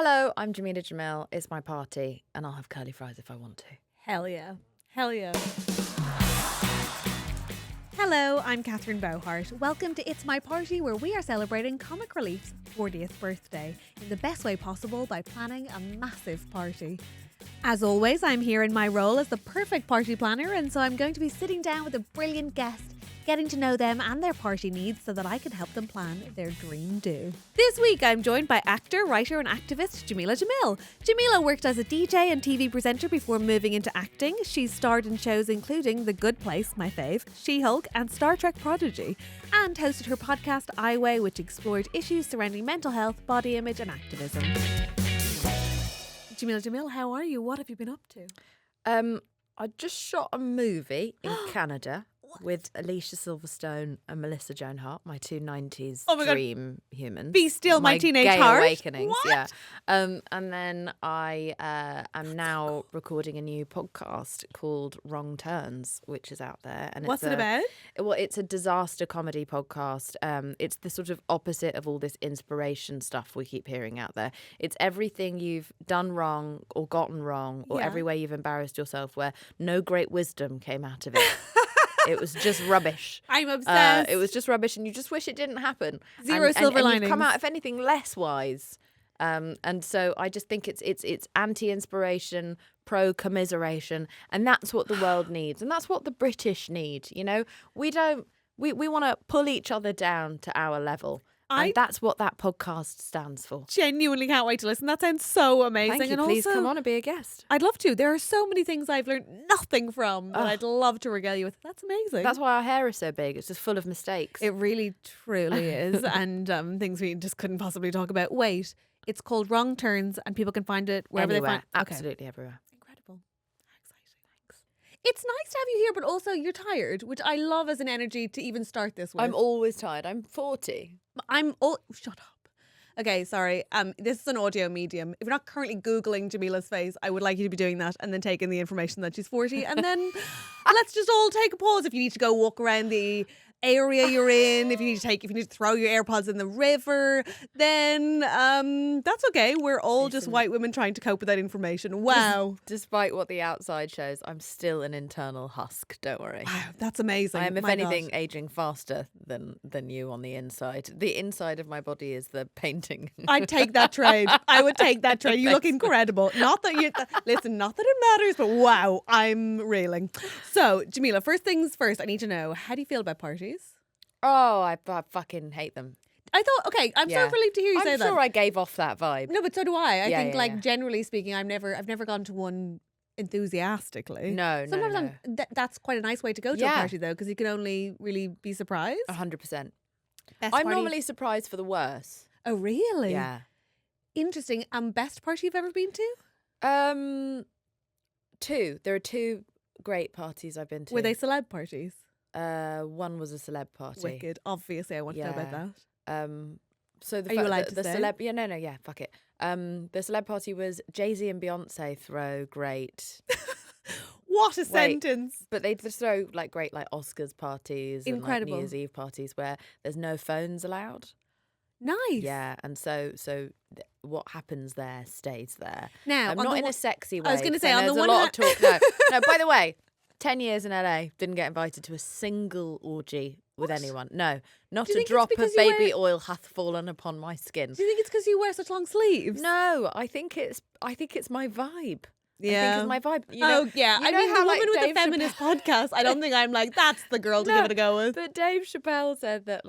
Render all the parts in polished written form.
Hello, I'm Jameela Jamil. It's my party, and I'll have curly fries if I want to. Hell yeah. Hell yeah. Hello, I'm Catherine Bohart. Welcome to It's My Party, where we are celebrating Comic Relief's 40th birthday in the best way possible by planning a massive party. As always, I'm here in my role as the perfect party planner, and so I'm going to be sitting down with a brilliant guest, getting to know them and their party needs so that I can help them plan their dream do. This week, I'm joined by actor, writer and activist Jameela Jamil. Jameela worked as a DJ and TV presenter before moving into acting. She's starred in shows including The Good Place, my fave, She-Hulk and Star Trek Prodigy, and hosted her podcast I Weigh, which explored issues surrounding mental health, body image and activism. Jameela Jamil, how are you? What have you been up to? I just shot a movie in Canada with Alicia Silverstone and Melissa Joan Hart, my two 90s dream humans. Be still my teenage gay heart. awakenings, What? yeah. And then I am now recording a new podcast called Wrong Turns, which is out there. And What's it about? Well, it's a disaster comedy podcast. It's the sort of opposite of all this inspiration stuff we keep hearing out there. It's everything you've done wrong or gotten wrong or every way you've embarrassed yourself where no great wisdom came out of it. It was just rubbish. I'm obsessed. It was just rubbish, and you just wish it didn't happen. Zero silver linings. You've come out, if anything, less wise. And so I just think it's anti-inspiration, pro-commiseration, and that's what the world needs, and that's what the British need. You know, we want to pull each other down to our level. And that's what that podcast stands for. Genuinely can't wait to listen. That sounds so amazing. Thank you. And Please also, come on and be a guest. I'd love to. There are so many things I've learned nothing from that I'd love to regale you with. That's amazing. That's why our hair is so big. It's just full of mistakes. It really, truly is. And things we just couldn't possibly talk about. Wait, it's called Wrong Turns and people can find it wherever Anywhere, they find it. absolutely everywhere. Incredible. How exciting. Thanks. It's nice to have you here, but also you're tired, which I love as an energy to even start this with. I'm always tired. I'm 40. Shut up. Okay, sorry. This is an audio medium. If you're not currently Googling Jameela's face, I would like you to be doing that and then taking the information that she's 40. And then let's just all take a pause. If you need to go walk around the area you're in, if you need to throw your AirPods in the river, then that's okay. We're all just white women trying to cope with that information. Wow. Despite what the outside shows, I'm still an internal husk. Don't worry. Wow, that's amazing. I am, if My anything, God. aging faster than you on the inside. The inside of my body is the painting. I'd take that trade. I would take that trade. You look Thanks. incredible. Not that it matters, but wow, I'm reeling. So, Jameela, first things first, I need to know, how do you feel about parties? Oh, I fucking hate them. I thought, okay, I'm so relieved to hear you say that. I'm sure I gave off that vibe. No, but so do I. I think, yeah. generally speaking, I've never gone to one enthusiastically. No. Sometimes that's quite a nice way to go to a party, though, because you can only really be surprised. 100%. Best I'm party- normally surprised for the worse. Oh, really? Yeah. Interesting. Best party you've ever been to? Two. There are two great parties I've been to. Were they celeb parties? One was a celeb party. Wicked. Obviously, I want to know about that. So the Are you allowed to the say? celeb? Yeah, fuck it. The celeb party was Jay-Z and Beyonce throw great, What a sentence. but they just throw like great like Oscars parties Incredible. and like New Year's Eve parties where there's no phones allowed. Nice. Yeah, and so what happens there stays there. Now, not in a sexy way. I was going to 'cause say, on there's the a one lot hand, of talk. No, by the way, 10 years in LA, didn't get invited to a single orgy with anyone. No, not Do you a think it's drop of because you baby wear- oil hath fallen upon my skin. do you think it's because you wear such long sleeves? No, I think it's my vibe. Yeah. I think it's my vibe. You know, yeah. you I know mean, the how, woman like, with Dave the feminist podcast, I don't think I'm like, that's the girl to give it a go with. But Dave Chappelle said that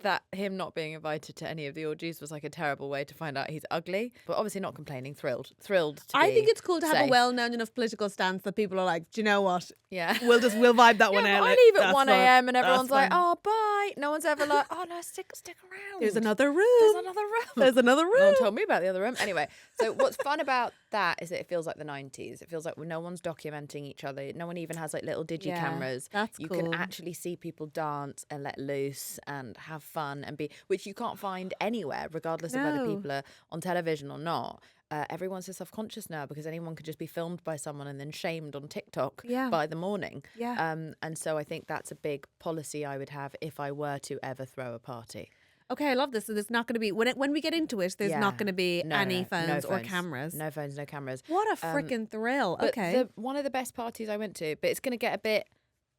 that him not being invited to any of the orgies was like a terrible way to find out he's ugly. But obviously not complaining, thrilled to I be think it's cool to have a safe. well-known enough political stance that people are like, do you know what? Yeah. We'll vibe that one Yeah, out. but I leave at That's 1 fine. a.m. and everyone's That's like, fine. oh, bye. No one's ever like, oh, no, stick around. There's another room. There's another room. There's another room. No one told me about the other room. Anyway, so what's fun about that is that it feels like the 90s. It feels like no one's documenting each other. No one even has like little digi cameras. That's You cool. can actually see people dance and let loose and have fun and be, which you can't find anywhere, regardless of whether No. people are on television or not. Everyone's so self-conscious now because anyone could just be filmed by someone and then shamed on TikTok by the morning. Yeah. And so I think that's a big policy I would have if I were to ever throw a party. Okay, I love this. So there's not going to be when we get into it. There's not Yeah. going to be No, any no phones or phones. cameras. No phones, no cameras. What a freaking thrill! But Okay, one of the best parties I went to, but it's going to get a bit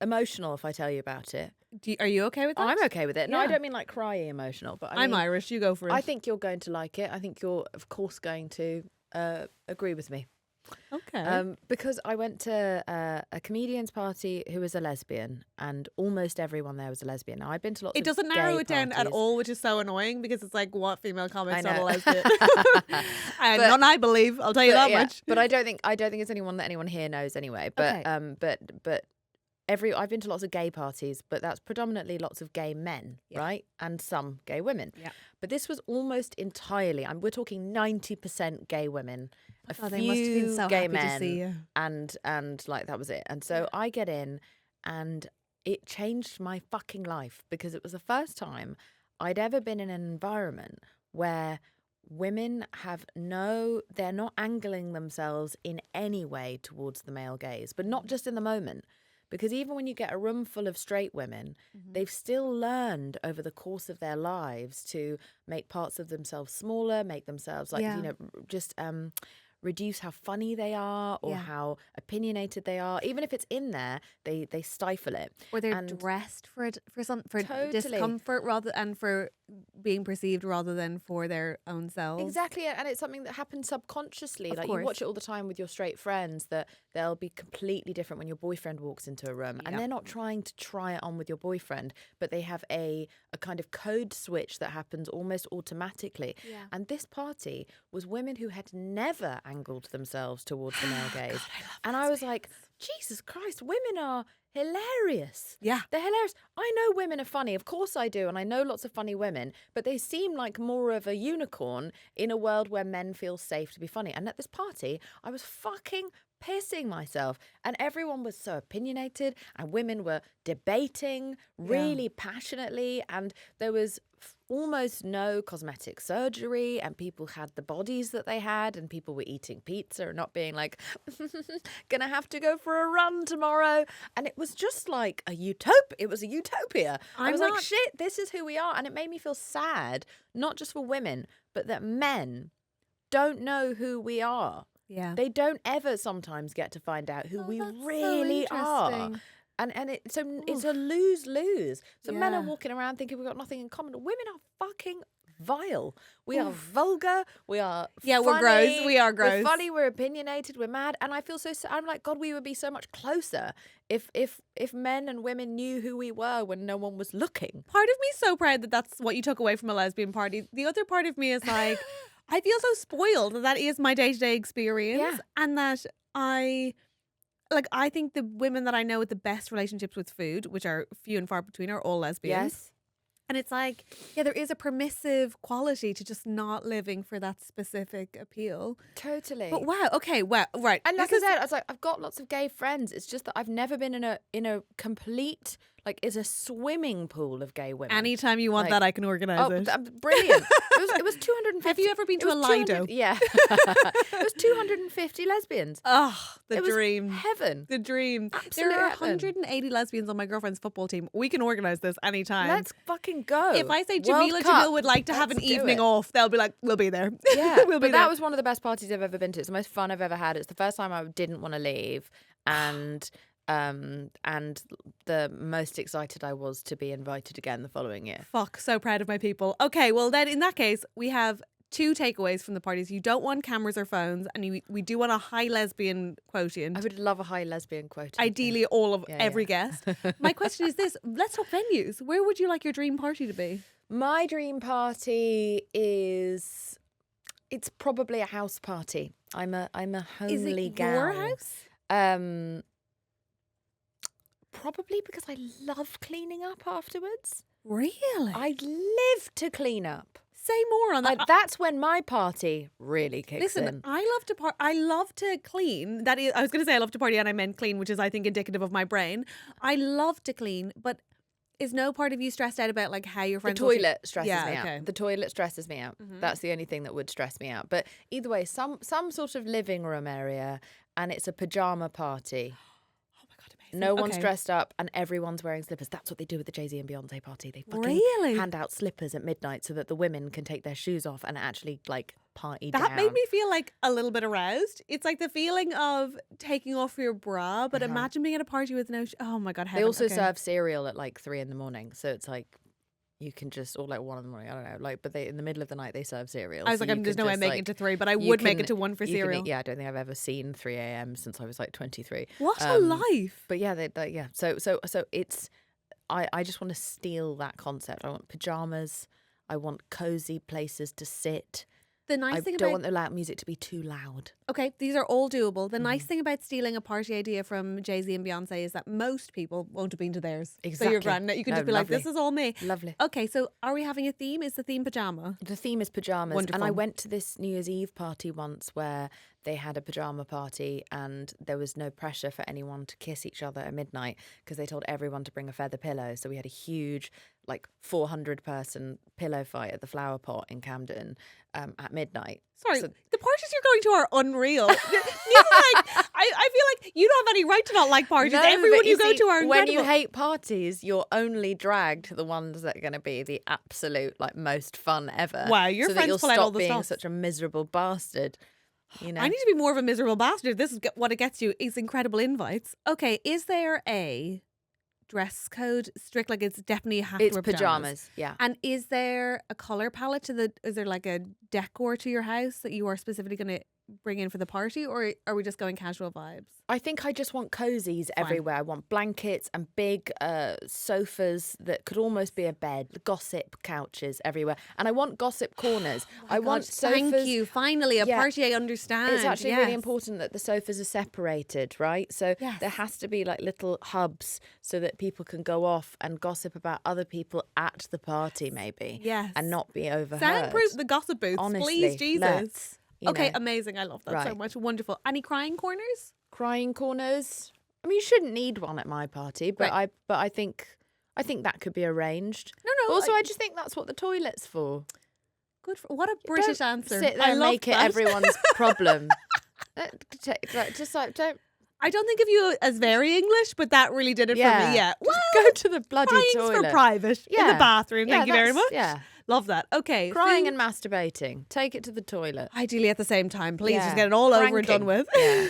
emotional if I tell you about it. are you okay with that? I'm okay with it. No, I Yeah. don't mean like crying emotional, but I'm Irish. You go for it. I think you're going to like it. I think you're, of course, going to agree with me. Okay. Because I went to a comedian's party who was a lesbian, and almost everyone there was a lesbian. Now, I've been to lots It of doesn't narrow gay it down at parties. all, which is so annoying because it's like, what female comic's I not a know. lesbian? But- None I believe. I'll tell you that yeah, much. But I don't think it's anyone that anyone here knows anyway. But Okay. but I've been to lots of gay parties, but that's predominantly lots of gay men, right? And some gay women. Yeah. But this was almost entirely, we're talking 90% gay women, a Oh, few they must have been so gay happy men, to see you. and like that was it. And so I get in, and it changed my fucking life because it was the first time I'd ever been in an environment where women they're not angling themselves in any way towards the male gaze, but not just in the moment. Because even when you get a room full of straight women, they've still learned over the course of their lives to make parts of themselves smaller, make themselves just reduce how funny they are or how opinionated they are. Even if it's in there, they stifle it. Or they're dressed for Totally. discomfort and for being perceived rather than for their own selves. Exactly, and it's something that happens subconsciously. Of Like course. you watch it all the time with your straight friends, that they'll be completely different when your boyfriend walks into a room, and they're not trying to try it on with your boyfriend, but they have a kind of code switch that happens almost automatically. Yeah. And this party was women who had never angled themselves towards the male gaze, and I was like, Jesus Christ, women are hilarious. Yeah. They're hilarious. I know women are funny. Of course I do. And I know lots of funny women, but they seem like more of a unicorn in a world where men feel safe to be funny. And at this party, I was fucking pissing myself. And everyone was so opinionated, and women were debating really passionately. And there was almost no cosmetic surgery, and people had the bodies that they had, and people were eating pizza and not being like, gonna have to go for a run tomorrow. And it was just like it was a utopia. I was like, shit, this is who we are. And it made me feel sad, not just for women, but that men don't know who we are. Yeah. They don't ever sometimes get to find out who we really are. And it's a lose-lose. So men are walking around thinking we've got nothing in common. Women are fucking vile. We are vulgar. We are funny. We're gross. We are gross. We're funny. We're opinionated. We're mad. And I feel I'm like, God, we would be so much closer if men and women knew who we were when no one was looking. Part of me is so proud that that's what you took away from a lesbian party. The other part of me is like, I feel so spoiled that is my day-to-day experience, and that I think the women that I know with the best relationships with food, which are few and far between, are all lesbians. Yes. And it's like, there is a permissive quality to just not living for that specific appeal. Totally. But wow, okay, wow, right. And like I said, I was like, I've got lots of gay friends. It's just that I've never been in a complete, like, is a swimming pool of gay women. Anytime you want that, I can organise it. Brilliant. It was 250. Have you ever been to a Lido? Yeah. It was 250 lesbians. Oh, the It dream. was heaven. The dream. Absolute There are heaven. 180 lesbians on my girlfriend's football team. We can organise this anytime. Let's fucking go. If I say World Jameela Cup, Jamil would like to have an let's do evening it. off, they'll be like, we'll be there. Yeah, we'll be but there. that was one of the best parties I've ever been to. It's the most fun I've ever had. It's the first time I didn't want to leave, and the most excited I was to be invited again the following year. Fuck, so proud of my people. Okay, well then in that case, we have two takeaways from the parties. You don't want cameras or phones, and we do want a high lesbian quotient. I would love a high lesbian quotient. Ideally, all of every yeah. guest. My question is this: let's talk venues. Where would you like your dream party to be? My dream party it's probably a house party. I'm a homely Is it gal. your house? Probably because I love cleaning up afterwards. Really? I live to clean up. Say more on that. That's when my party really kicks Listen, in. I love to clean. That is, I was going to say I love to party and I meant clean, which is I think indicative of my brain. I love to clean, but is no part of you stressed out about like how your The friends? toilet stresses me okay. out. The toilet stresses me out. That's the only thing that would stress me out. But either way, some sort of living room area, and it's a pyjama party. Oh my god, No one's Okay. dressed up and everyone's wearing slippers. That's what they do at the Jay-Z and Beyonce party. They fucking Really? hand out slippers at midnight so that the women can take their shoes off and actually like party That down. made me feel like a little bit aroused. It's like the feeling of taking off your bra, but imagine being at a party with no. Oh my god! They Heaven. also Okay. serve cereal at like 3 a.m, so it's like you can just, or like 1 a.m. I don't know, like, but they in the middle of the night they serve cereal. I was so like, you there's can no way I'm just, making like, it to 3, but I you would make can- it to 1 for you can eat- cereal. yeah, I don't think I've ever seen 3 a.m. since I was like 23. What a life! But yeah, yeah. So it's, I just want to steal that concept. I want pajamas. I want cozy places to sit. The nice I thing don't about want the loud music to be too loud. okay, these are all doable. The Mm-hmm. nice thing about stealing a party idea from Jay-Z and Beyonce is that most people won't have been to theirs. So Exactly. you're grand. You can No, just be like, lovely. this is all me. Lovely. Okay, so are we having a theme? Is the theme pajama? The theme is pajamas. And I Wonderful. went to this New Year's Eve party once where they had a pajama party and there was no pressure for anyone to kiss each other at midnight because they told everyone to bring a feather pillow. So we had a huge, like 400-person pillow fight at the Flower Pot in Camden at midnight. Sorry, So- the parties you're going to are unreal. These are like, I feel like you don't have any right to not like parties. No, Everyone but you go see, to are incredible. when you hate parties, you're only dragged to the ones that are going to be the absolute like most fun ever. Wow, your so friends that you'll pull out stop all the being stops. such a miserable bastard. You know, I need to be more of a miserable bastard. This is what it gets you. Is incredible invites. Okay, is there a dress code strict? Like it's definitely you have it's to wear pajamas. Yeah. And is there a color palette to the? Is there like a decor to your house that you are specifically going to bring in for the party, or are we just going casual vibes? I think I just want cozies everywhere. I want blankets and big sofas that could almost be a bed, gossip couches everywhere. And I want gossip corners. I want sofas. Thank you. Finally, a Yeah. party I understand. It's actually really Yes. important that the sofas are separated, right? So Yes. there has to be like little hubs so that people can go off and gossip about other people at the party, maybe. Yes. And not be overheard. Soundproof the gossip booths, Honestly, please, Jesus. let's, you Okay, know. amazing. I love that so Right. much. Wonderful. Any crying corners? Crying corners. I mean, you shouldn't need one at my party, but Right. I think that could be arranged. No. Also, I just think that's what the toilet's for. Good. What a British Don't answer. Sit there I and love make it that. everyone's problem. Just like don't. I don't think of you as very English, but that really did it for me. Yeah. Just Well, go to the bloody crying's toilet. for private in Yeah. the bathroom. Yeah, Thank you very that's- much. Yeah. Love that. Okay. Crying food- and masturbating. Take it to the toilet. ideally at the same time. Please Yeah. just get it all over and done Cranking. with. Yeah.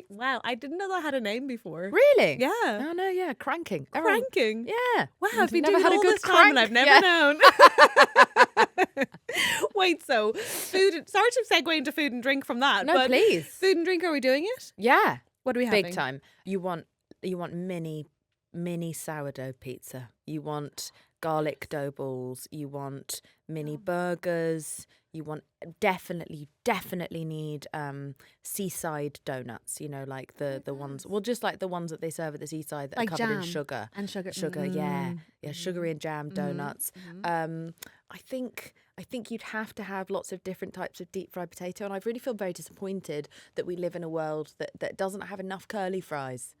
Wow, I didn't know that had a name before. Really? Yeah. Oh no, yeah, cranking. Everyone- Cranking. Yeah. Wow, I've been Never doing had it a all good this time and I've crank. never Yeah. known. Wait, so food. Sorry to segue into food and drink from that. No, but please. Food and drink, are we doing it? Yeah. What are we having? Big time. You want mini sourdough pizza. You want garlic dough balls. You want mini burgers. You want definitely need seaside donuts. You know, like the ones. Well, just like the ones that they serve at the seaside that Like are covered jam in sugar. And sugar. Yeah, Mm. yeah, sugary and jam donuts. I think you'd have to have lots of different types of deep fried potato, and I really feel very disappointed that we live in a world that doesn't have enough curly fries.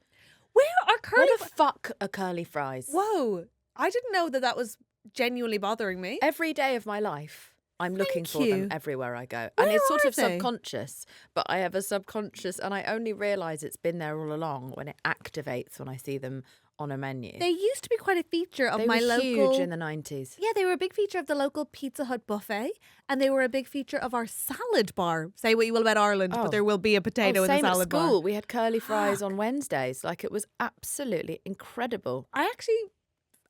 Where are curly? Where the fuck are curly fries? Whoa! I didn't know that was genuinely bothering me. Every day of my life, I'm looking for you. them everywhere I go, Where and it's sort are of they? subconscious. But I have a subconscious, and I only realise it's been there all along when it activates when I see them on a menu. They used to be quite a feature of They my were local. huge in the 90s. Yeah, they were a big feature of the local Pizza Hut buffet, and they were a big feature of our salad bar. Say what you will about Ireland, Oh. but there will be a potato in the Same at salad school. bar. We had curly fries on Wednesdays. Like, it was absolutely incredible.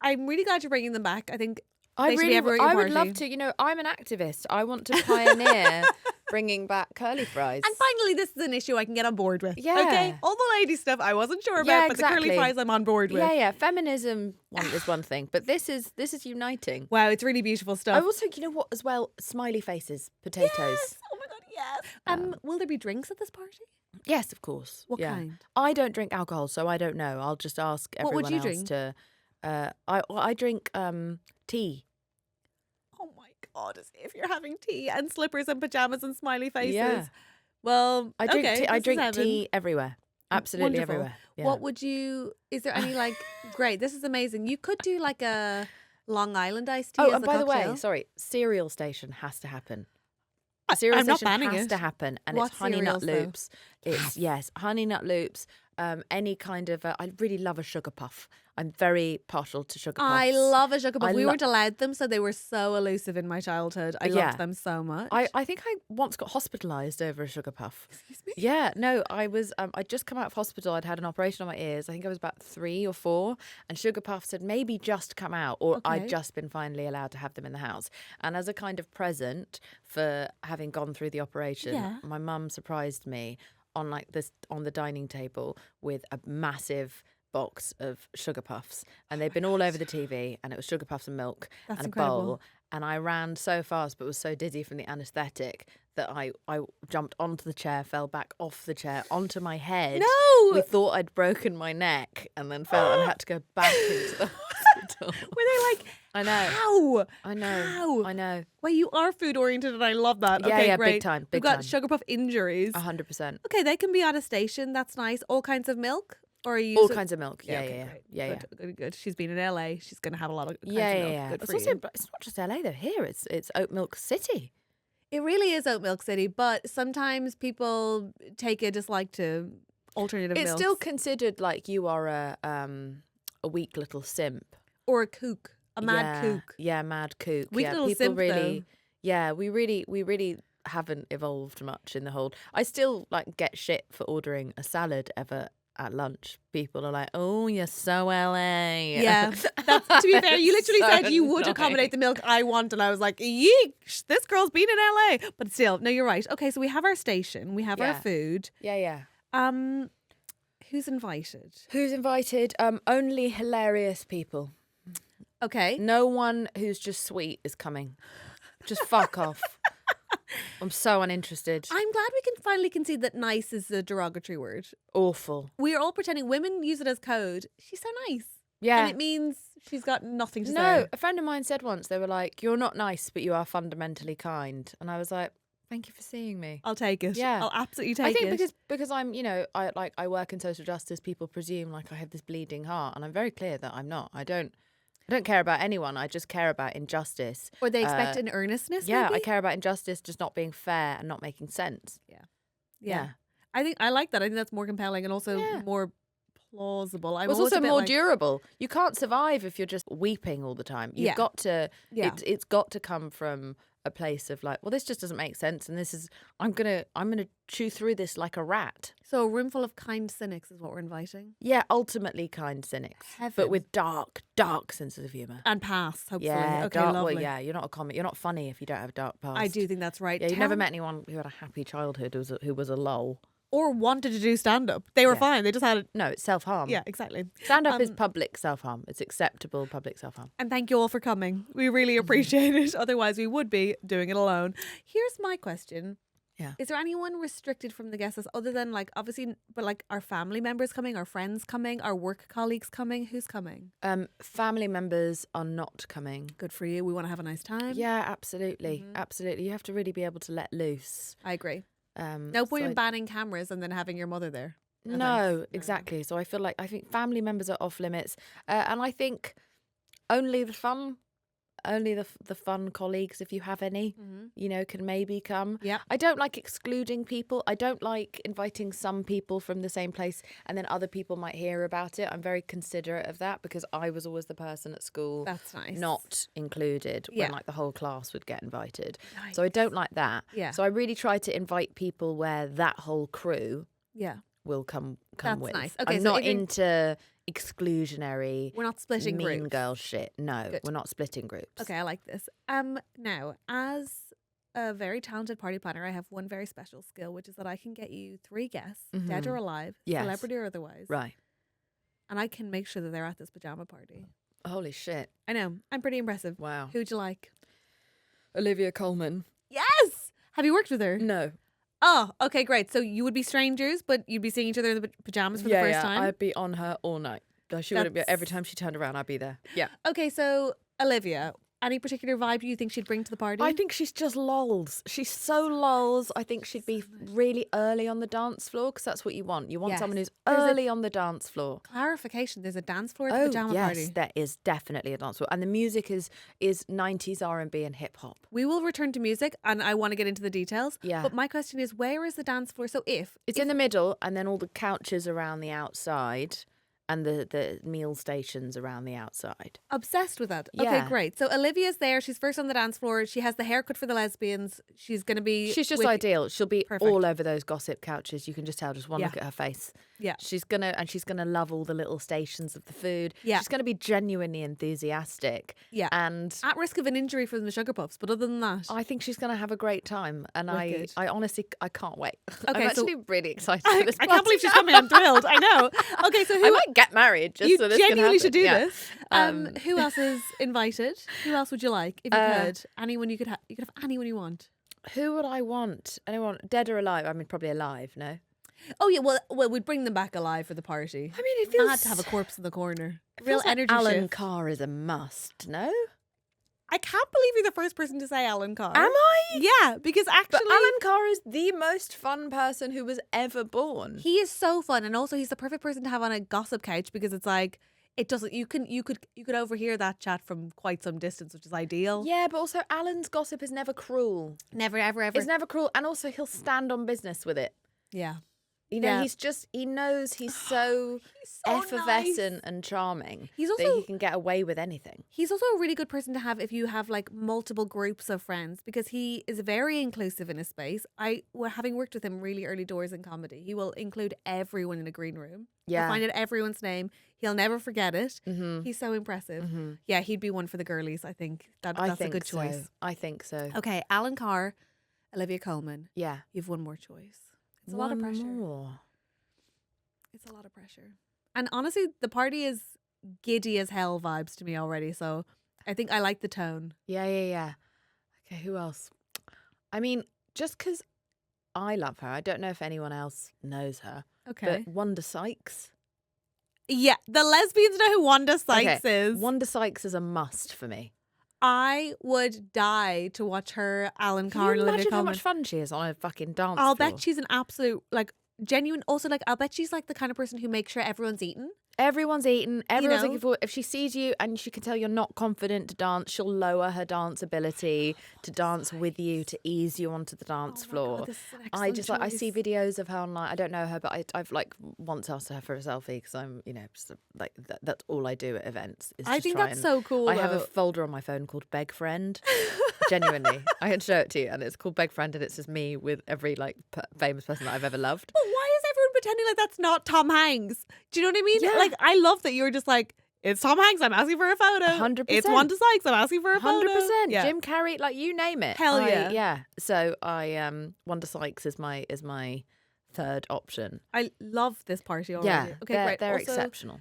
I'm really glad you're bringing them back. I think I they should be really, everywhere at I your would love party. to. You know, I'm an activist. I want to pioneer bringing back curly fries. And finally, this is an issue I can get on board with. Yeah. Okay. All the lady stuff I wasn't sure about, Yeah, but the curly exactly. fries I'm on board with. Yeah. Feminism is one thing, but this is uniting. Wow, it's really beautiful I stuff. also, you know what, as well, smiley faces, potatoes. Yes. Oh my god, yes. Will there be drinks at this party? Yes, of course. What yeah. kind? I don't drink alcohol, so I don't know. I'll just ask What would everyone you else drink? to. I drink tea. Oh my god, as if you're having tea and slippers and pajamas and smiley faces. Yeah. Well, I drink okay, tea. I this is drink heaven. tea everywhere. Absolutely Wonderful. everywhere. Yeah. What would you? Is there any like? Great, this is amazing. You could do like a Long Island iced tea. Oh, as and a by the way, cocktail. sorry, cereal station has to happen. I- A cereal I'm not station banning has it. to happen, and What it's Honey Nut cereals, though? Loops. It's Honey Nut Loops, any kind of. I really love a sugar puff. I'm very partial to sugar puffs. I love a sugar puff. I We lo- weren't allowed them, so they were so elusive in my childhood. I Yeah. loved them so much. I think I once got hospitalised over a sugar puff. Excuse me? Yeah, no, I was. I'd just come out of hospital. I'd had an operation on my ears. I think I was about 3 or 4, and sugar puffs had maybe just come out, or Okay. I'd just been finally allowed to have them in the house. And as a kind of present for having gone through the operation, Yeah. my mum surprised me on on the dining table with a massive box of sugar puffs, and they'd been all over the TV, and it was sugar puffs and milk That's and a incredible. bowl. And I ran so fast, but was so dizzy from the anaesthetic that I jumped onto the chair, fell back off the chair onto my head. No! We thought I'd broken my neck, and then fell and had to go back into the hospital. Were they like, I know. how? I know. How? I know. Well, you are food oriented, and I love that. Yeah, okay, yeah, great. big time, We've big got time. sugar puff injuries. 100%. Okay, they can be at a station. That's nice. All kinds of milk, or are you All kinds of milk. Yeah, okay, yeah, great. yeah, yeah. Good. She's been in LA. She's going to have a lot of kinds Yeah, of yeah, milk. yeah. Good It's for also, you. but it's not just LA though. Here, it's oat milk city. It really is oat milk city, but sometimes people take a dislike to alternative It's milks. still considered like you are a weak little simp. Or a kook, a mad Yeah, kook. Yeah, mad kook. Weak yeah, little people simp, really. though. Yeah, we really haven't evolved much in the whole. I still like get shit for ordering a salad ever at lunch. People are like, "Oh, you're so LA." Yeah, that's to be fair. You literally So said you would annoying. accommodate the milk I want, and I was like, "Yeesh, this girl's been in LA." But still, no, you're right. Okay, so we have our station, we have our Yeah. food. Yeah, yeah. Who's invited? Who's invited? Only hilarious people. Okay, No one who's just sweet is coming. Just fuck off. I'm so uninterested. I'm glad we can finally concede that nice is a derogatory word. Awful. We are all pretending women use it as code. She's so nice. Yeah. And it means she's got nothing to No, say. a friend of mine said once, they were like, "You're not nice, but you are fundamentally kind." And I was like, "Thank you for seeing me." I'll take it. Yeah. I'll absolutely take I think it. because I'm, I work in social justice, people presume like I have this bleeding heart, and I'm very clear that I'm not. I don't care about anyone. I just care about injustice. Or they expect an earnestness. Yeah, I maybe? care about injustice just not being fair and not making sense. Yeah. I think I like that. I think that's more compelling and also Yeah. more plausible. I'm It's always a also bit more like, durable. You can't survive if you're just weeping all the time. You've Yeah. got to. Yeah. It's got to come from a place of like, well, this just doesn't make sense, and this is I'm gonna chew through this like a rat. So a room full of kind cynics is what we're inviting. Yeah, ultimately kind cynics, Heavens. but with dark senses of humour. And pass, hopefully. Yeah, Okay, dark. lovely. Well, yeah, you're not a comic. You're not funny if you don't have a dark past. I do think that's right. Yeah, you Tell never me- met anyone who had a happy childhood who was a lull. Or wanted to do stand up. They were Yeah. fine. They just had it. No, it's self harm. Yeah, exactly. Stand up is Um, public self harm. It's acceptable public self harm. And thank you all for coming. We really appreciate it. Otherwise, we would be doing it alone. Here's my question. Yeah. Is there anyone restricted from the guest list other than like obviously, but like our family members coming, our friends coming, our work colleagues coming? Who's coming? Family members are not coming. Good for you. We want to have a nice time. Yeah, absolutely, Mhm. absolutely. You have to really be able to let loose. I agree. No No point in banning cameras and then having your mother there. No No, thanks. No. exactly. So I think family members are off limits, and I think only the fun colleagues, if you have any, can maybe come. Yep. I don't like excluding people. I don't like inviting some people from the same place and then other people might hear about it. I'm very considerate of that because I was always the person at school That's nice. not included Yeah. when like the whole class would get invited. So I don't like that. Yeah. So I really try to invite people where that whole crew Yeah. will come That's with. nice. Okay, I'm so not even- into exclusionary We're not splitting mean groups. girl shit. No, Good. we're not splitting groups. Okay, I like this. Now, as a very talented party planner, I have one very special skill, which is that I can get you 3 guests, dead or alive, Yes. celebrity or otherwise, Right. and I can make sure that they're at this pajama party. Holy shit. I know. I'm pretty impressive. Wow. Who'd you like? Olivia Colman. Yes. Have you worked with her? No. Oh, okay, great. So you would be strangers, but you'd be seeing each other in the pajamas for the first time. I'd be on her all night. She wouldn't be, every That's- time she turned around, I'd be there. Yeah. Okay, so Olivia, any particular vibe you think she'd bring to the party? I think she's just lols. She's so lols. I think she'd be really early on the dance floor because that's what you want. You want Yes. someone who's There's a- early on the dance floor. Clarification, there's a dance floor at the Oh pajama yes, party. there is definitely a dance floor, and the music is 90s R&B and hip hop. We will return to music and I want to get into the details. Yeah. But my question is, where is the dance floor? So It's in the middle, and then all the couches around the outside, and the meal stations around the outside. obsessed with that. Okay, Yeah. great. So Olivia's there. She's first on the dance floor. She has the haircut for the lesbians. She's going to be. She's just with- ideal. She'll be Perfect. all over those gossip couches. You can just tell just one Yeah. look at her face. Yeah. She's gonna love all the little stations of the food. Yeah. She's gonna be genuinely enthusiastic. Yeah. And At risk of an injury from the Sugar Puffs, but other than that, I think she's gonna have a great time. And Wicked. I honestly I can't wait. Okay, I'm so- actually really excited for this. I can't believe she's coming. I'm thrilled. I know. Okay, so I who might get married just you so this can genuinely should do happen. Yeah. this. Who else is invited? Who else would you like if you could? Anyone you could have. You could have anyone you want. Who would I want? Anyone dead or alive? I mean, probably alive. No. Oh yeah, well we'd bring them back alive for the party. I mean, it feels Mad to have a corpse in the corner. it Real feels like energy Alan shift. Carr is a must. No. I can't believe you're the first person to say Alan Carr. Am I? Yeah, because actually But Alan Carr is the most fun person who was ever born. he is so fun, and also he's the perfect person to have on a gossip couch because it's like it doesn't. You could overhear that chat from quite some distance, which is ideal. Yeah, but also Alan's gossip is never cruel. Never, ever, ever. It's never cruel, and also he'll stand on business with it. Yeah. You know, Yeah. he knows he's so, He's so effervescent and charming He's that also he can get away with anything. He's also a really good person to have if you have like multiple groups of friends because he is very inclusive in his space. Having worked with him really early doors in comedy, he will include everyone in a green room. Yeah. He'll find out everyone's name. He'll never forget it. Mm-hmm. He's so impressive. Mm-hmm. Yeah, he'd be one for the girlies. I think that's a good choice. So. I think so. Okay, Alan Carr, Olivia Colman. Yeah. You've one more choice. It's a lot of pressure. More. It's a lot of pressure. And honestly, the party is giddy as hell vibes to me already. So I think I like the tone. Yeah. Okay, who else? I mean, just because I love her, I don't know if anyone else knows her. Okay. But Wanda Sykes. Yeah, the lesbians know who Wanda Sykes is. Wanda Sykes is a must for me. I would die to watch her, Alan Can Carr, you and Olivia imagine how Colman. much fun she is on a fucking dance I'll floor? bet she's an absolute, like, genuine. Also, like, I'll bet she's like the kind of person who makes sure everyone's eaten. Everyone's eating. Everyone's know? looking forward. If she sees you and she can tell you're not confident to dance, she'll lower her dance ability to dance with you to ease you onto the dance Oh my floor. God, this is an I excellent just like I see choice. videos of her online. I don't know her, but I've like once asked her for a selfie because I'm just, like that's all I do at events. Is I just think try that's and- so cool. I have a though. folder on my phone called Beg Friend. Genuinely, I can show it to you, and it's called Beg Friend, and it's just me with every like famous person that I've ever loved. But why is everyone pretending like that's not Tom Hanks? Do you know what I mean? Yeah. Like, I love that you're just like, it's Tom Hanks, I'm asking for a photo. 100%. It's Wanda Sykes, I'm asking for a photo. 100%. Yeah. Jim Carrey, like you name it. Hell yeah. Yeah. So Wanda Sykes is my third option. I love this party already. Yeah. Okay, they're, great. They're Also, exceptional.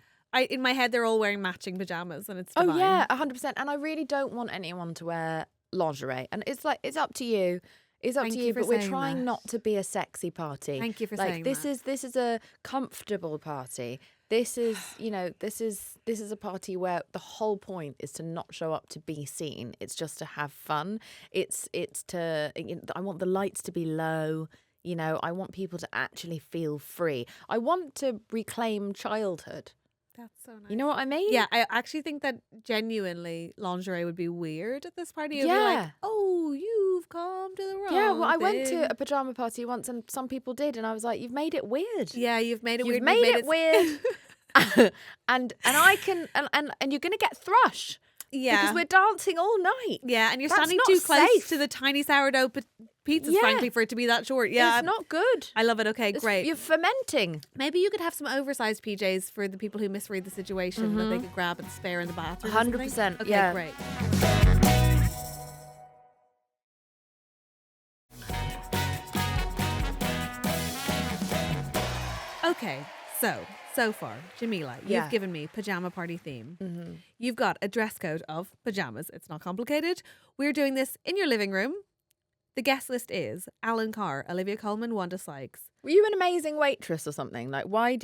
in my head, they're all wearing matching pajamas, and it's Oh divine. yeah, 100%. And I really don't want anyone to wear lingerie. And it's like it's up to you. It's up Thank to you you. for But we're saying trying that. not to be a sexy party. Thank you for like saying this that. is a comfortable party. This is this is a party where the whole point is to not show up to be seen. It's just to have fun. It's to I want the lights to be low. I want people to actually feel free. I want to reclaim childhood. That's so nice. You know what I mean? Yeah, I actually think that genuinely lingerie would be weird at this party. It would be Yeah. like, oh, you've come to the wrong Yeah, well, I went thing. to a pajama party once, and some people did, and I was like, "You've made it weird. Yeah, you've made it You've weird. made it weird." and I can and you're gonna get thrush Yeah. because we're dancing all night. Yeah, and you're That's standing not too close safe. to the tiny sourdough pizzas, Yeah. frankly, for it to be that short. Yeah, It's not good. I love it. Okay, great. You're fermenting. Maybe you could have some oversized PJs for the people who misread the situation that they could grab and spare in the bathroom. or something. 100%, Okay, yeah. great. Okay, so far, Jameela, you've Yeah. given me pajama party theme. Mm-hmm. You've got a dress code of pajamas. It's not complicated. We're doing this in your living room. The guest list is Alan Carr, Olivia Colman, Wanda Sykes. Were you an amazing waitress or something? Like, why have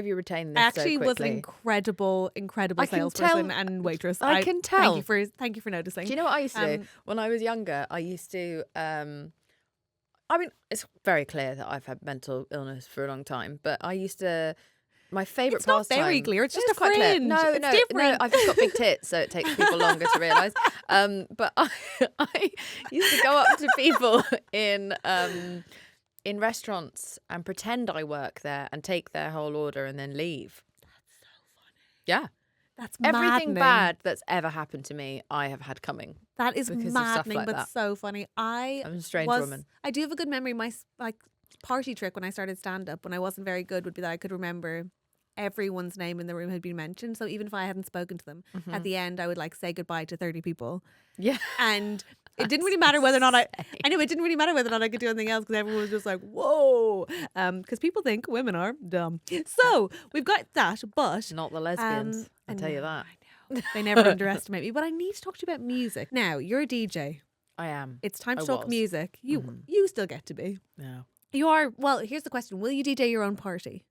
you retained this I so actually was an quickly? incredible I can salesperson tell- and waitress. I can tell. Thank you for noticing. Do you know what I used to do? When I was younger, I used to, I mean, it's very clear that I've had mental illness for a long time, but I used to, my favourite It's not pastime. very clear. It's just a quite clear. fringe. No, It's no, different. no. I've just got big tits, so it takes people longer to realise. But I used to go up to people in restaurants and pretend I work there and take their whole order and then leave. That's so funny. Yeah. That's Everything maddening. bad that's ever happened to me, I have had coming. That is because of stuff maddening, like but that. so funny. I'm a strange woman. I do have a good memory. My party trick when I started stand up, when I wasn't very good, would be that I could remember everyone's name in the room had been mentioned. So even if I hadn't spoken to them, at the end I would like say goodbye to 30 people. Yeah. And it didn't really matter whether or not I know it didn't really matter whether or not I could do anything else because everyone was just like, whoa. Because people think women are dumb. So we've got that, but Not the lesbians, I'll tell you that. I know. They never underestimate me. But I need to talk to you about music. Now, you're a DJ. I am. It's time to I talk was. music. You still get to be. No. You are, well, here's the question. Will you DJ your own party?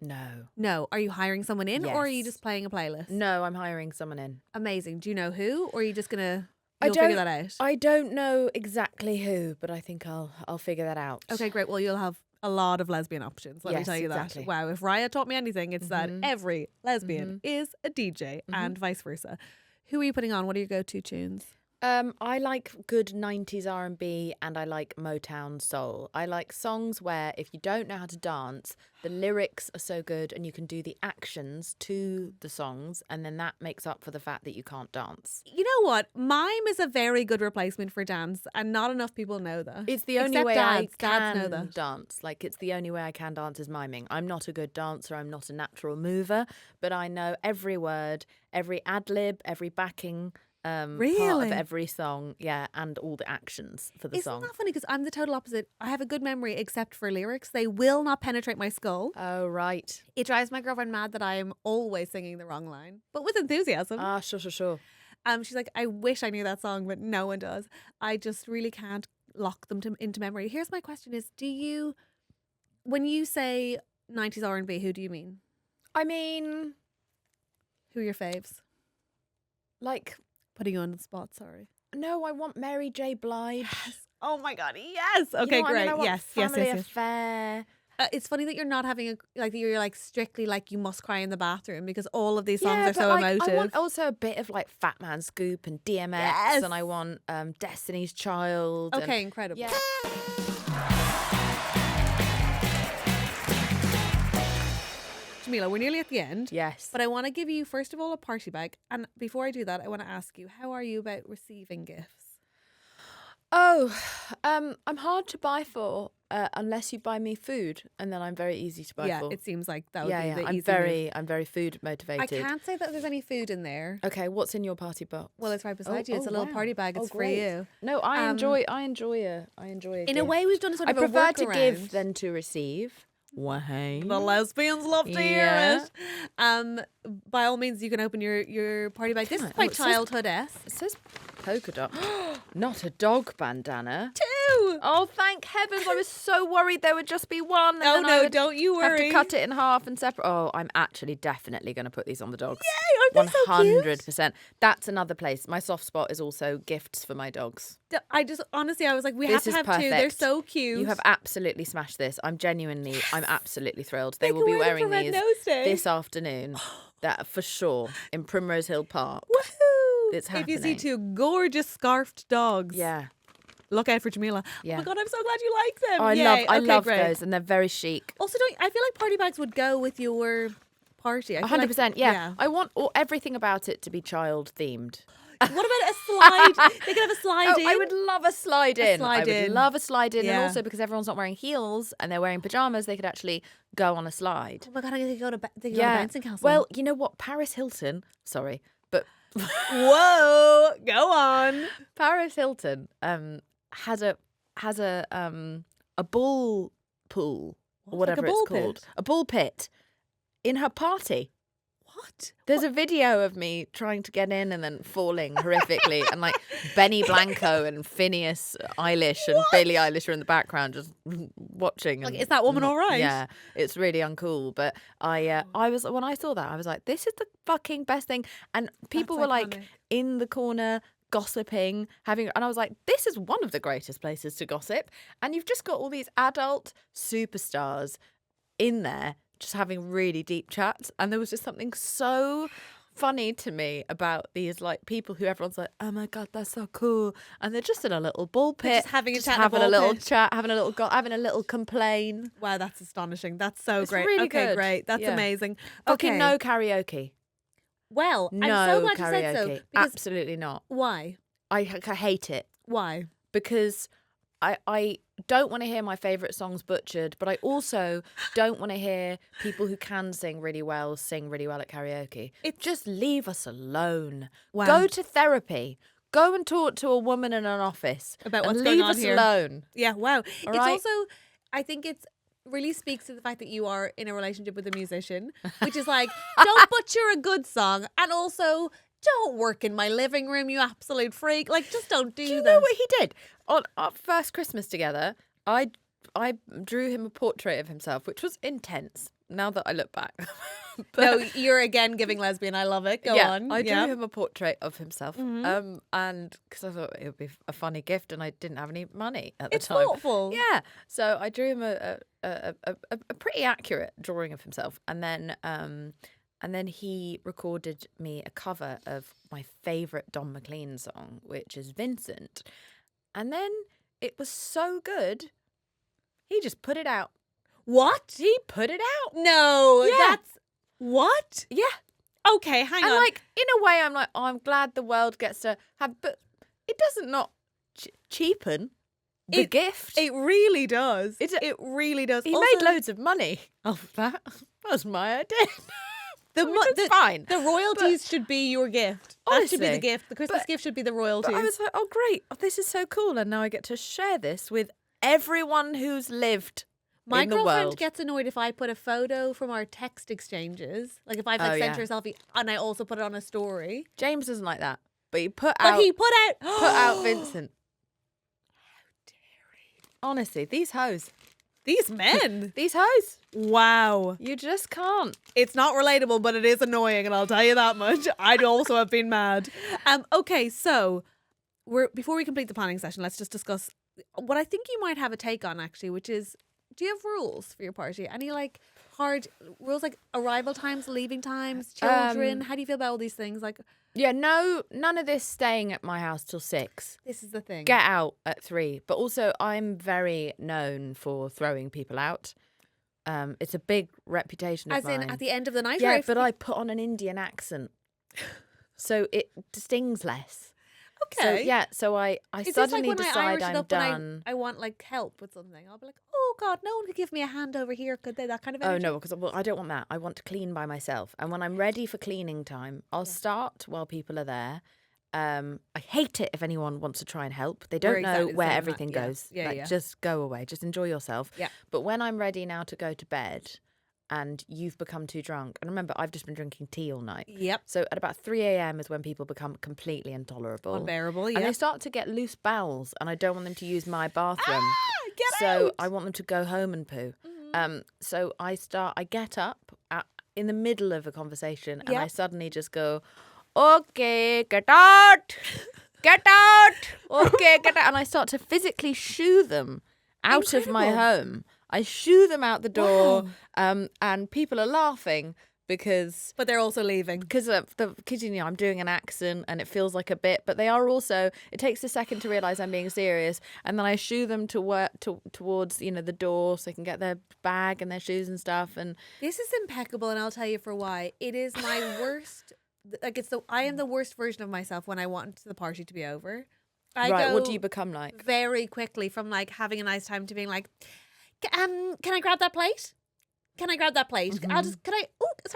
No. No. Are you hiring someone in or are you Yes. just playing a playlist? No, I'm hiring someone in. Amazing. Do you know who or are you just going to I you'll figure don't- that out? I don't know exactly who, but I think I'll figure that out. Okay, great. Well, you'll have a lot of lesbian options. Let me Yes, tell you exactly. that. Wow. If Raya taught me anything, it's that Mhm. every lesbian is a DJ and vice versa. Who are you putting on? What are your go-to tunes? I like good 90s R&B and I like Motown soul. I like songs where if you don't know how to dance, the lyrics are so good and you can do the actions to the songs and then that makes up for the fact that you can't dance. You know what? Mime is a very good replacement for dance, and not enough people know that. It's the only Except way dads. I Dads know can that. dance. Like, it's the only way I can dance is miming. I'm not a good dancer. I'm not a natural mover, but I know every word, every ad-lib, every backing part Really? of every song. Yeah, and all the actions for the Isn't song. that funny? Because I'm the total opposite. I have a good memory except for lyrics. They will not penetrate my skull. Oh, right. It drives my girlfriend mad that I am always singing the wrong line, but with enthusiasm. Ah, sure. She's like, I wish I knew that song, but no one does. I just really can't lock them into memory. Here's my question: is when you say 90s R&B, who do you mean? I mean, Who are your faves? like, Putting you on the spot. Sorry. no, I want Mary J. Blige. Oh my god, yes. You Okay, know what I great. mean? I want Yes. Family Affair. It's funny that you're not having you're like strictly like you must cry in the bathroom because all of these songs Yeah, are so but, like, emotive. I want also a bit of like Fat Man Scoop and DMX, Yes. and I want Destiny's Child. and- Okay, incredible. Yeah. Jameela, we're nearly at the end. Yes. But I want to give you, first of all, a party bag. And before I do that, I want to ask you, how are you about receiving gifts? Oh, I'm hard to buy for unless you buy me food, and then I'm very easy to buy Yeah, for. it seems like that would Yeah, be yeah. the I'm easy very food move. motivated. I can't say that there's any food in there. Okay, what's in your party box? Well, it's right beside you. It's a oh, little wow. party bag. Oh, It's for great. you. No, I enjoy a In a gift. way, we've done sort I of a prefer to give workaround. than to receive. Why? The lesbians love to Yeah. hear it. By all means, you can open your party bag. This is Oh, my it says- childhood-esque. It says polka dot. Not a dog bandana. Two. Oh, thank heavens. I was so worried there would just be one. And Oh then I no, would don't you have worry. to cut it in half and separate. Oh, I'm actually definitely going to put these on the dogs. Yay, aren't they so cute? 100%. That's another place. My soft spot is also gifts for my dogs. I just honestly, I was like, we This have to is have two. They're perfect. so cute. You have absolutely smashed this. I'm absolutely thrilled. They They will can be wear them for wearing Red these Nose Day. this afternoon. That for sure in Primrose Hill Park. Woohoo! It's If you see happening. two gorgeous scarfed dogs, Yeah. look out for Jameela. Oh Yeah. my god, I'm so glad you like them. Oh, I Yay. love Okay, great. those, and they're very chic. Also, I feel like party bags would go with your party. I feel 100%. like, Yeah. I want everything about it to be child themed. What about a slide? They could have a slide in. I would love a slide in. slide I would in. love a slide in. And Yeah. also because everyone's not wearing heels and they're wearing pajamas, they could actually go on a slide. Oh my god, I could go to they could go to Yeah. bouncing castle. Well, you know what? Paris Hilton, sorry, but whoa, go on. Paris Hilton has a ball pool or What, like a whatever ball it's called. pit? A ball pit in her party. What? What? There's a video of me trying to get in and then falling horrifically, and like Benny Blanco and Phineas Eilish and Billie Eilish are in the background just watching. Like, and is that woman all right? Yeah, it's really uncool. But I was when I saw that, I was like, this is the fucking best thing. And people That's were like iconic. in the corner gossiping, and I was like, this is one of the greatest places to gossip. And you've just got all these adult superstars in there just having really deep chats, and there was just something so funny to me about these like people who everyone's like, oh my god, that's so cool, and they're just in a little ball pit, just having a just chat in a having a ball little pit. chat, having a little complain. Wow, that's astonishing. That's so It's great. really Okay, good. great. That's Yeah. amazing. Fucking Okay. no karaoke. Well, No I'm so glad karaoke. you said so. Because Absolutely not. why? I hate it Why? because I don't want to hear my favourite songs butchered, but I also don't want to hear people who can sing really well at karaoke. Just leave us alone. Wow. Go to therapy. Go and talk to a woman in an office About and what's leave going on us here. alone. Yeah, wow. All It's right? also, I think it's really speaks to the fact that you are in a relationship with a musician, which is like, don't butcher a good song, and also don't work in my living room, you absolute freak. Like, just don't do Do you that. know what he did? On our first Christmas together, I drew him a portrait of himself, which was intense now that I look back. But No, you're again giving lesbian. I love it. Go yeah, on. I drew Yeah. him a portrait of himself, and because I thought it would be a funny gift, and I didn't have any money at the It's time. thoughtful. Yeah, so I drew him a pretty accurate drawing of himself, and then he recorded me a cover of my favourite Don McLean song, which is Vincent, and then it was so good, he just put it out. What? He put it out. No, Yeah. that's what? Yeah. Okay, hang And on. like, in a way, I'm like, oh, I'm glad the world gets to have, but it doesn't not cheapen the gift. It really does. It really does. He Also, made loads of money off that. That was my idea. the fine. The royalties should be your gift. That should be the Honestly, gift. The Christmas but- gift should be the But royalties. I was like, oh, great. Oh, this is so cool. And now I get to share this with everyone who's lived My in the girlfriend world. gets annoyed if I put a photo from our text exchanges, like if I've like Oh, sent yeah. her a selfie and I also put it on a story. James doesn't like that. But he put But out he put out Vincent. Honestly, these hoes. These men. These hoes. Wow. You just can't. It's not relatable, but it is annoying, and I'll tell you that much. I'd also have been mad. Okay, so before we complete the planning session, let's just discuss what I think you might have a take on actually, which is, do you have rules for your party? Any like hard rules, like arrival times, leaving times, children? How do you feel about all these things? Like, Yeah, none of this staying at my house till 6. this is the thing. Get out at 3. But also, I'm very known for throwing people out. It's a big reputation of As mine. in at the end of the night. Yeah, or if but I put on an Indian accent, so it stings less. okay. So, yeah, so I Is this suddenly like when I decide Irish it I'm up when done. I want like help with something? I'll be like, oh God, no one could give me a hand over here, could they? That kind of Oh energy. no, because I don't want that. I want to clean by myself. And when I'm ready for cleaning time, I'll start while people are there. I hate it if anyone wants to try and help. They We're don't know exactly the where same, everything yeah. goes. Yeah, like, yeah. just go away. Just enjoy yourself. Yeah. But when I'm ready now to go to bed and you've become too drunk, and remember, I've just been drinking tea all night. Yep. So at about 3 a.m. is when people become completely intolerable. Unbearable. And they Yeah. start to get loose bowels, and I don't want them to use my bathroom. Get So out. Mm-hmm. I want them to go home and poo. So I get up in the middle of a conversation, and Yep. I suddenly just go, okay, get out, get out, okay, get out. And I start to physically shoo them out of my Incredible. home. I shoo them out the door, Wow. and people are laughing because But they're also leaving. I'm doing an accent and it feels like a bit, but they are also, it takes a second to realise I'm being serious, and then I shoo them towards the door so they can get their bag and their shoes and stuff. And This is impeccable, and I'll tell you for why. It is my worst. Like I am the worst version of myself when I want the party to be over. I right, go what do you become like? very quickly from like having a nice time to being like, can I grab that plate? Can I grab that plate? Mm-hmm. Oh, sorry,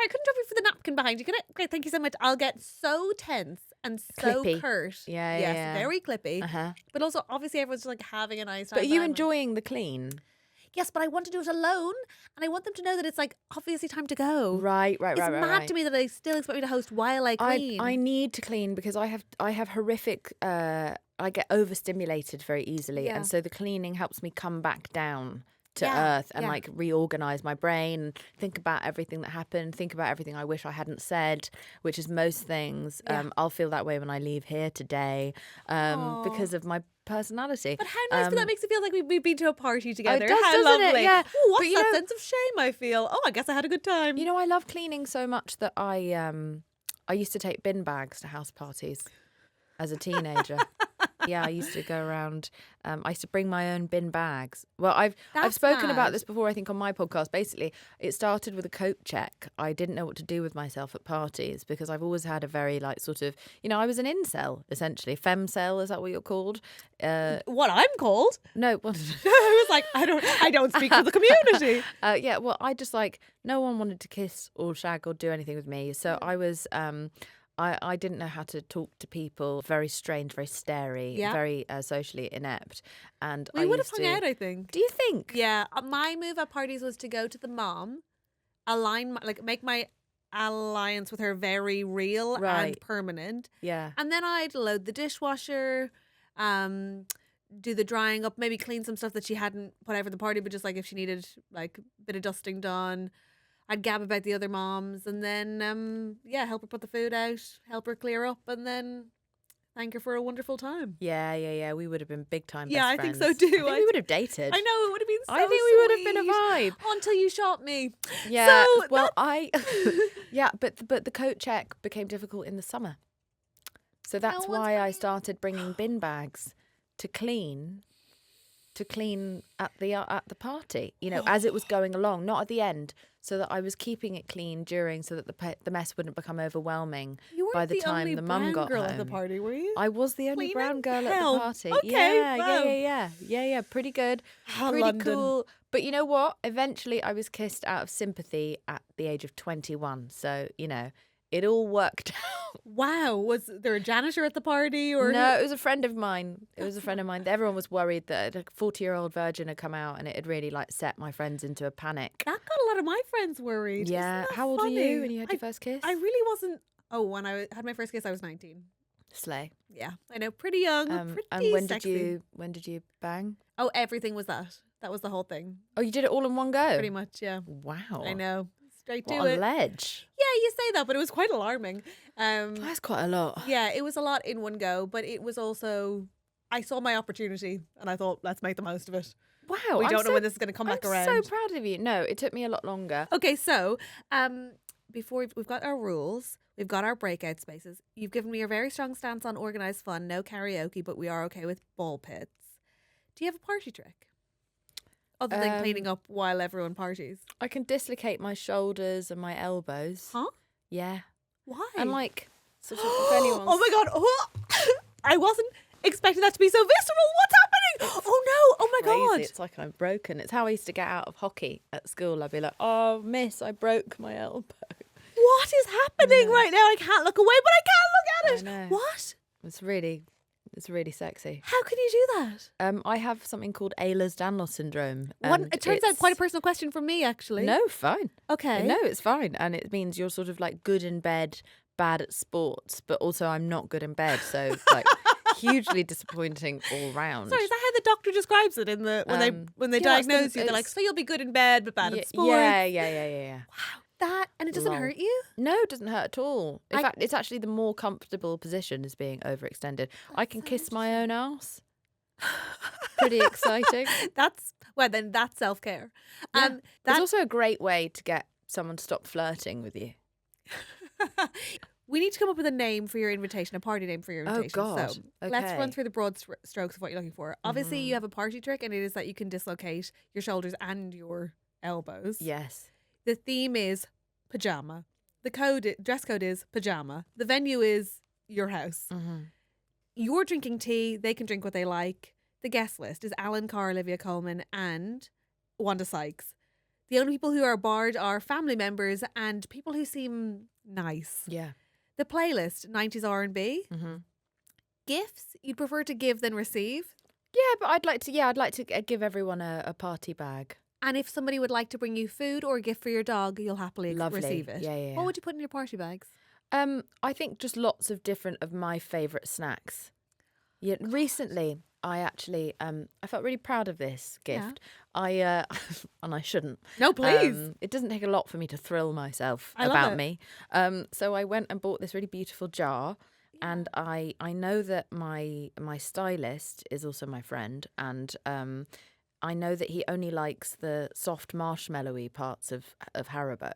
I couldn't drop you for the napkin behind you. Great, thank you so much. I'll get so tense and so Clippy. curt. Yeah, yes, yeah. very clippy. Uh-huh. But also, obviously, everyone's just like having a nice time. But are you and I'm like, enjoying the clean? yes, but I want to do it alone, and I want them to know that it's like obviously time to go. Right. It's mad to me that they still expect me to host while I clean. I need to clean because I have horrific. I get overstimulated very easily, Yeah. and so the cleaning helps me come back down to Yeah, earth and yeah. like reorganize my brain, think about everything that happened, think about everything I wish I hadn't said, which is most things. Yeah. I'll feel that way when I leave here today, Aw. because of my personality. But how nice, but that makes it feel like we've been to a party together. does, How doesn't it? lovely. Yeah. Ooh, what's But you that know- sense of shame I feel? Oh, I guess I had a good time. You know, I love cleaning so much that I used to take bin bags to house parties as a teenager. Yeah, I used to go around. I used to bring my own bin bags. Well, I've That's spoken about mad. this before, I think, on my podcast. Basically, it started with a coat check. I didn't know what to do with myself at parties because I've always had a very like sort of, I was an incel essentially, femcel. Is that what you're called? What I'm called? No, what? I was like, I don't speak for the community. Yeah, well, I just like no one wanted to kiss or shag or do anything with me, so I was. I didn't know how to talk to people. Very strange, very starey, Yeah. very socially inept. And We I would have used hung to- out, I think. Do you think? Yeah, my move at parties was to go to the mom, make my alliance with her very real and Right. permanent, Yeah. and then I'd load the dishwasher, do the drying up, maybe clean some stuff that she hadn't put out for the party, but just like if she needed like a bit of dusting done. I'd gab about the other moms, and then help her put the food out, help her clear up, and then thank her for a wonderful time. Yeah. We would have been big time. Yeah, best I think friends. so too. I think we would have dated. I know, it would have been so I think we would have been a sweet. vibe. Until you shot me. Yeah. So well, yeah, but the coat check became difficult in the summer, so that's one's why I bringing- started bringing bin bags to clean at the party. As it was going along, not at the end, so that I was keeping it clean during, so that the mess wouldn't become overwhelming You weren't by the time only the mum brown got girl home. at the party, were you? I was the only Cleaning? brown girl Hell, at the party. okay, wow. Yeah. Pretty good. Pretty London. cool. But you know what? Eventually I was kissed out of sympathy at the age of 21. So, it all worked out. Wow, was there a janitor at the party or No, it was a friend of mine. Everyone was worried that a 40-year-old virgin had come out, and it had really like set my friends into a panic. That got a lot of my friends worried. Yeah. Isn't that How old funny? were you when you had your first kiss? I really wasn't. Oh, when I had my first kiss, I was 19. Slay. Yeah, I know, pretty young, pretty And when sexy. did you bang? Oh, everything was that. That was the whole thing. Oh, you did it all in one go? Pretty much, yeah. Wow. I know. Straight to What a it. ledge. Yeah, you say that, but it was quite alarming. That's quite a lot. Yeah, it was a lot in one go, but it was also, I saw my opportunity and I thought, let's make the most of it. Wow. We don't know when this is going to come back around. I'm so proud of you. No, it took me a lot longer. Okay, so before we've got our rules, we've got our breakout spaces. You've given me a very strong stance on organised fun, no karaoke, but we are okay with ball pits. Do you have a party trick? Other than cleaning up while everyone parties. I can dislocate my shoulders and my elbows. Huh? Yeah. Why? And like, sort of, if anyone's... Oh my God. Oh, I wasn't expecting that to be so visceral. What's happening? Oh no. Oh my crazy. God. It's like I'm broken. It's how I used to get out of hockey at school. I'd be like, oh, miss, I broke my elbow. What is happening right now? I can't look away, but I can't look at it. I know. What? It's really sexy. How can you do that? I have something called Ehlers-Danlos syndrome. One, and it turns out it's- quite a personal question from me, actually. No, fine. Okay. No, it's fine. And it means you're sort of like good in bed, bad at sports, but also I'm not good in bed. So like hugely disappointing all round. Sorry, is that how the doctor describes it in the when they yeah, it's the- diagnose you? They're like, it's- so you'll be good in bed but bad at sports. Yeah. Wow, that and it doesn't Lol. hurt you. No, it doesn't hurt at all. In fact, it's actually the more comfortable position is being overextended. I can kiss my own ass. Pretty exciting. That's self care. Yeah. It's It's also a great way to get someone to stop flirting with you. We need to come up with a name for your invitation, a party name for your Oh, invitation. God. So let's Okay. run through the broad strokes of what you're looking for. Obviously, you have a party trick, and it is that you can dislocate your shoulders and your elbows. Yes. The theme is pyjama. The dress code is pyjama. The venue is your house. Mm-hmm. You're drinking tea. They can drink what they like. The guest list is Alan Carr, Olivia Colman, and Wanda Sykes. The only people who are barred are family members and people who seem nice. Yeah. The playlist, 90s R&B. Mm-hmm. Gifts, you'd prefer to give than receive. Yeah, but I'd like to give everyone a party bag. And if somebody would like to bring you food or a gift for your dog, you'll happily Lovely. receive it. Yeah. What would you put in your party bags? I think just lots of different of my favourite snacks. Yeah, recently I actually I felt really proud of this gift. I and I shouldn't. No, please. It doesn't take a lot for me to thrill myself I love about it. me. So I went and bought this really beautiful jar. And I know that my stylist is also my friend, and I know that he only likes the soft marshmallowy parts of Haribo.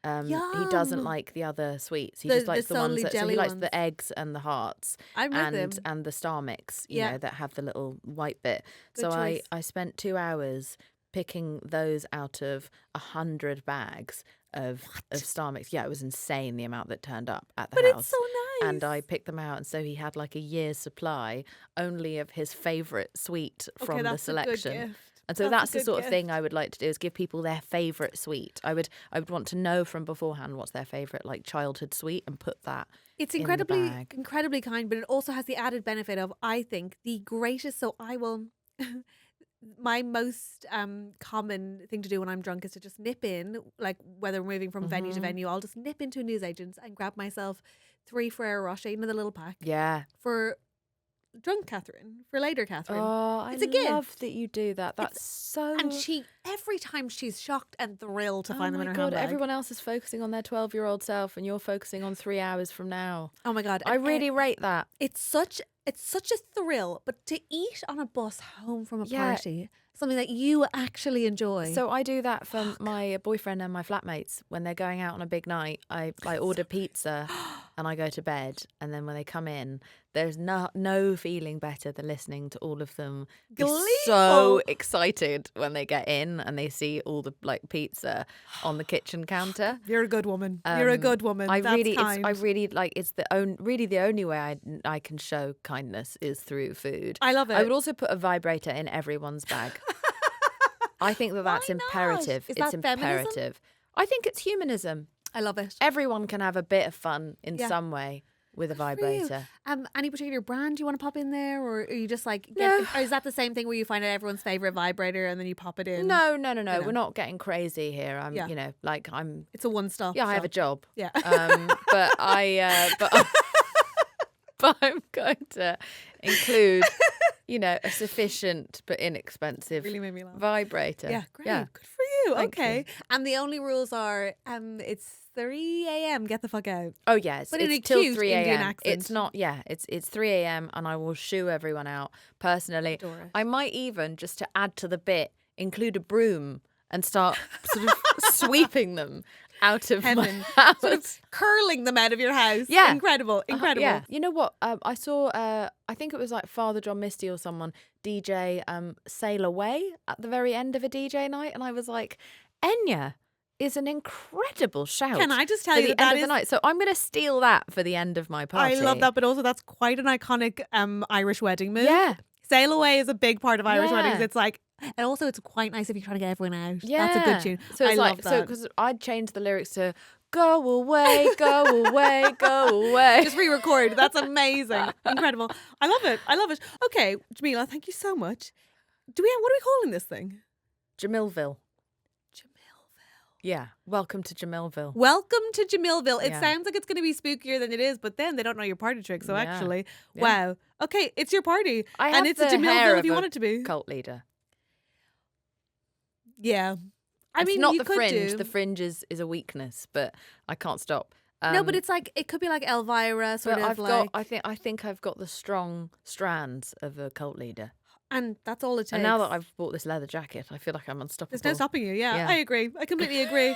He doesn't Yum. like the other sweets. He The- just likes the the ones solely that so he jelly likes ones. the eggs and the hearts I'm with him. and the Star Mix, you Yeah. know, that have the little white bit. Good So choice. I spent 2 hours picking those out of 100 bags of Star Mix. Yeah, it was insane the amount that turned up at the But house. it's so nice. And I picked them out, and so he had like a year's supply only of his favourite sweet Okay, from the that's a good selection. gift. And so That's that's a the good sort of thing gift. I would like to do, is give people their favourite sweet. I would want to know from beforehand what's their favourite like childhood sweet and put that It's in the incredibly, bag. incredibly kind, but it also has the added benefit of, I think, the greatest. So I will. My most common thing to do when I'm drunk is to just nip in, like whether we're moving from venue to venue, I'll just nip into a newsagent's and grab myself 3 Ferrero Rocher, the little pack, Yeah. for drunk Catherine, for later Catherine. Oh, I It's a gift. love that you do that. That's so. And she, every time she's shocked and thrilled to Oh find them my in her God, handbag. everyone else is focusing on their 12-year-old self, and you're focusing on 3 hours from now. Oh my God. I and really rate that. It's such a thrill, but to eat on a bus home from a Yeah. party, something that you actually enjoy. So I do that for my boyfriend and my flatmates when they're going out on a big night. I order pizza and I go to bed, and then when they come in, there's no feeling better than listening to all of them be so Gleeful. excited when they get in and they see all the like pizza on the kitchen counter. You're a good woman. You're a good woman. I That's really, kind. I really like. It's the only way I can show kindness is through food. I love it. I would also put a vibrator in everyone's bag. I think that's Why not? imperative. Is It's that feminism? imperative. I think it's humanism. I love it. Everyone can have a bit of fun in Yeah. some way with a For you. vibrator. Any particular brand you want to pop in there, or are you just like, No. or is that the same thing where you find out everyone's favorite vibrator and then you pop it in? No. know. We're not getting crazy here. I'm, Yeah. you know, like I'm. It's a one-stop. Yeah, I have a shop. job. Yeah. But but I'm going to include, you know, a sufficient but inexpensive Really made me laugh. vibrator. Yeah, great. Yeah. Good for you. Thank Okay. you. And the only rules are it's 3 a.m. Get the fuck out. Oh yes, But in it's a till cute 3 Indian a.m. accent. It's not. Yeah, it's 3 a.m. and I will shoo everyone out personally. Adore it. I might even, just to add to the bit, include a broom and start sort of sweeping them out of Heaven. my house. Sort of curling them out of your house. Yeah. Incredible. Incredible. Yeah. You know what? I saw. I think it was like Father John Misty or someone DJ Sail Away at the very end of a DJ night, and I was like, Enya is an incredible shout. Can I just tell for you the that end that of the is- night? So I'm going to steal that for the end of my party. I love that, but also that's quite an iconic Irish wedding move. Yeah. Sail Away is a big part of Irish Yeah. weddings. It's like, and also it's quite nice if you're trying to get everyone out. Yeah. That's a good tune. So it's I like, love that. because I'd change the lyrics to "Go away, go away, go away." Just re-record. That's amazing. Incredible. I love it. I love it. Okay, Jameela, thank you so much. What are we calling this thing? Jamilville. Jamilville. Yeah. Welcome to Jamilville. Welcome to Jamilville. It Yeah. sounds like it's going to be spookier than it is, but then they don't know your party trick. So Yeah. actually, Yeah. wow. Okay, it's your party. I and have it's a the hair Jamilville of if you a want it to be. Cult leader. Yeah. I It's mean, not you the could fringe. do. The fringe is a weakness, but I can't stop. No, but it's like, it could be like Elvira, sort but of I've like. got. I think I've got the strong strands of a cult leader. And that's all it takes. And now that I've bought this leather jacket, I feel like I'm unstoppable. There's no stopping you. Yeah, Yeah. I agree. I completely agree.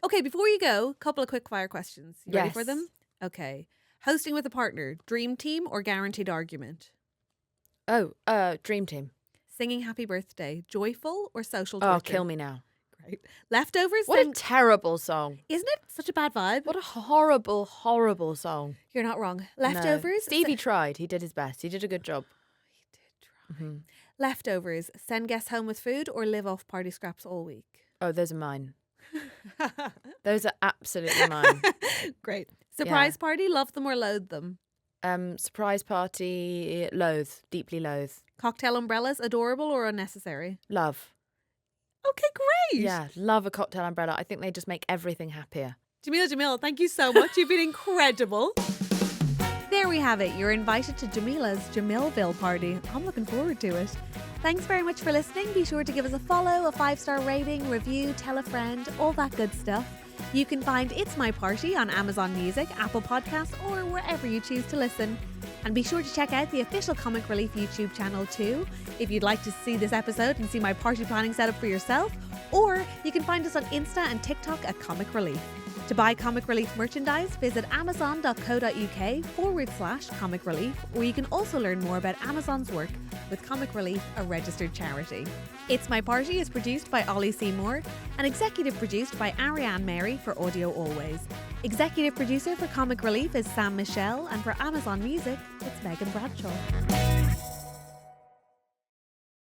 Okay, before you go, couple of quick fire questions. You ready for Yes. them? Okay. Hosting with a partner, dream team or guaranteed argument? Oh, Dream Team. Singing happy birthday, joyful or social torture? Oh, kill me now. Great. Leftovers, What a then, terrible song. isn't it such a bad vibe? What a horrible, horrible song. You're not wrong. No. Leftovers, Stevie tried. He did his best. He did a good job. He did try. Mhm. Leftovers, send guests home with food or live off party scraps all week? Oh, those are mine. Those are absolutely mine. Great. Surprise party, love them or loathe them? Surprise party, loathe, deeply loathe. Cocktail umbrellas, adorable or unnecessary? Love. Okay, great. Yeah, love a cocktail umbrella. I think they just make everything happier. Jameela Jamil, thank you so much. You've been incredible. There we have it. You're invited to Jameela's Jamilville party. I'm looking forward to it. Thanks very much for listening. Be sure to give us a follow, a 5-star rating, review, tell a friend, all that good stuff. You can find It's My Party on Amazon Music, Apple Podcasts, or wherever you choose to listen. And be sure to check out the official Comic Relief YouTube channel too, if you'd like to see this episode and see my party planning setup for yourself. Or you can find us on Insta and TikTok at Comic Relief. To buy Comic Relief merchandise, visit amazon.co.uk/Comic Relief, where you can also learn more about Amazon's work with Comic Relief, a registered charity. It's My Party is produced by Ollie Seymour and executive produced by Ariane Mary for Audio Always. Executive producer for Comic Relief is Sam Michelle, and for Amazon Music, it's Megan Bradshaw.